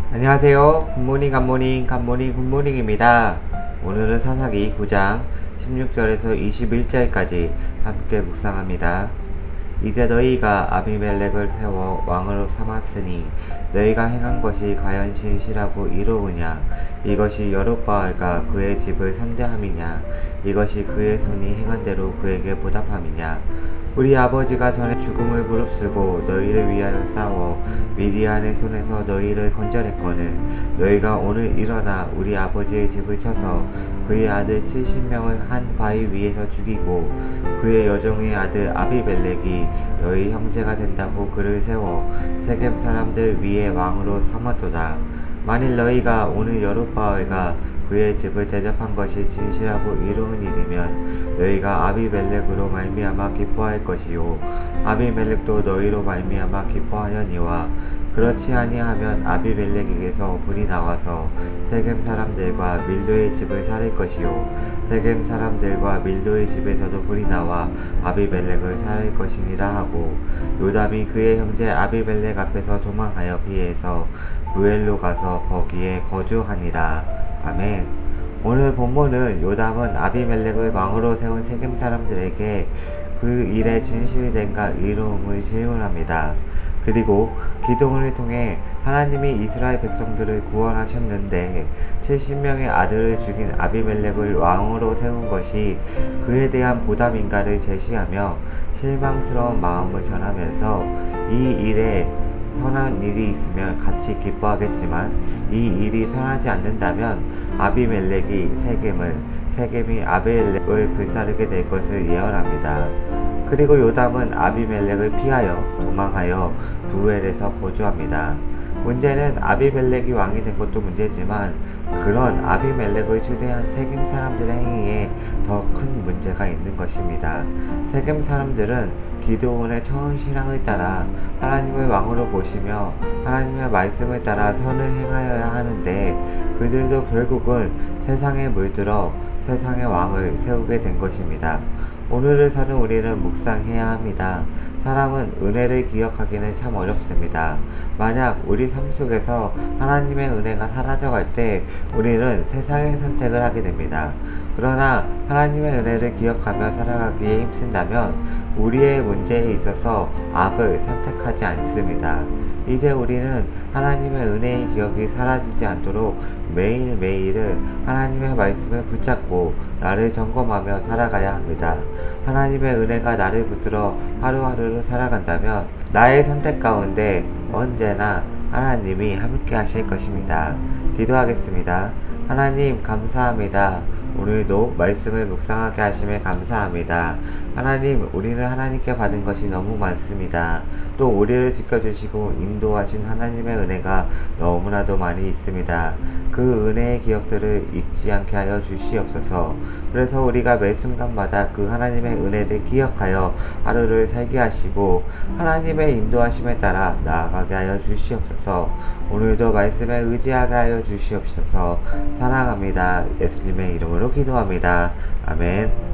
안녕하세요. 굿모닝 굿모닝 굿모닝 굿모닝입니다. 오늘은 사사기 9장 16절에서 21절까지 함께 묵상합니다. 이제 너희가 아비멜렉을 세워 왕으로 삼았으니 너희가 행한 것이 과연 신실하고 이로우냐? 이것이 여룹바알과 그의 집을 선대함이냐? 이것이 그의 손이 행한 대로 그에게 보답함이냐? 우리 아버지가 전에 죽음을 무릅쓰고 너희를 위하여 싸워 미디안의 손에서 너희를 건져냈거늘 너희가 오늘 일어나 우리 아버지의 집을 쳐서 그의 아들 70명을 한 바위 위에서 죽이고 그의 여종의 아들 아비멜렉이 너희 형제가 된다고 그를 세워 세겜 사람들 위에 왕으로 삼았도다. 만일 너희가 오늘 여룹바알과 그의 집을 대접한 것이 진실하고 이로운 일이면 너희가 아비멜렉으로 말미암아 기뻐할 것이요 아비멜렉도 너희로 말미암아 기뻐하려니와 그렇지 아니하면 아비멜렉에게서 불이 나와서 세겜 사람들과 밀로의 집을 살릴 것이요 세겜 사람들과 밀로의 집에서도 불이 나와 아비멜렉을 살릴 것이니라 하고 요담이 그의 형제 아비멜렉 앞에서 도망하여 피해서 무엘로 가서 거기에 거주하니라. 아멘. 오늘 본문은 요담은 아비멜렉을 왕으로 세운 세겜 사람들에게 그 일에 진실된가 의로움을 질문합니다. 그리고 기도문을 통해 하나님이 이스라엘 백성들을 구원하셨는데 70명의 아들을 죽인 아비멜렉을 왕으로 세운 것이 그에 대한 보답인가를 제시하며 실망스러운 마음을 전하면서 이 일에 선한 일이 있으면 같이 기뻐하겠지만 이 일이 선하지 않는다면 아비멜렉이 세겜이 아비멜렉을 불사르게 될 것을 예언합니다. 그리고 요담은 아비멜렉을 피하여 도망하여 부엘에서 거주합니다. 문제는 아비멜렉이 왕이 된 것도 문제지만 그런 아비멜렉을 추대한 세겜 사람들의 행위에 더 큰 문제가 있는 것입니다. 세겜 사람들은 기드온의 처음 신앙을 따라 하나님을 왕으로 모시며 하나님의 말씀을 따라 선을 행하여야 하는데 그들도 결국은 세상에 물들어 세상의 왕을 세우게 된 것입니다. 오늘을 사는 우리는 묵상해야 합니다. 사람은 은혜를 기억하기는 참 어렵습니다. 만약 우리 삶 속에서 하나님의 은혜가 사라져갈 때 우리는 세상의 선택을 하게 됩니다. 그러나 하나님의 은혜를 기억하며 살아가기에 힘쓴다면 우리의 문제에 있어서 악을 선택하지 않습니다. 이제 우리는 하나님의 은혜의 기억이 사라지지 않도록 매일매일은 하나님의 말씀을 붙잡고 나를 점검하며 살아가야 합니다. 하나님의 은혜가 나를 붙들어 하루하루를 살아간다면 나의 선택 가운데 언제나 하나님이 함께 하실 것입니다. 기도하겠습니다. 하나님 감사합니다. 오늘도 말씀을 묵상하게 하심에 감사합니다. 하나님, 우리는 하나님께 받은 것이 너무 많습니다. 또 우리를 지켜주시고 인도하신 하나님의 은혜가 너무나도 많이 있습니다. 그 은혜의 기억들을 잊지 않게 하여 주시옵소서. 그래서 우리가 매 순간마다 그 하나님의 은혜를 기억하여 하루를 살게 하시고 하나님의 인도하심에 따라 나아가게 하여 주시옵소서. 오늘도 말씀에 의지하게 하여 주시옵소서. 사랑합니다. 예수님의 이름으로 기도합니다. 아멘.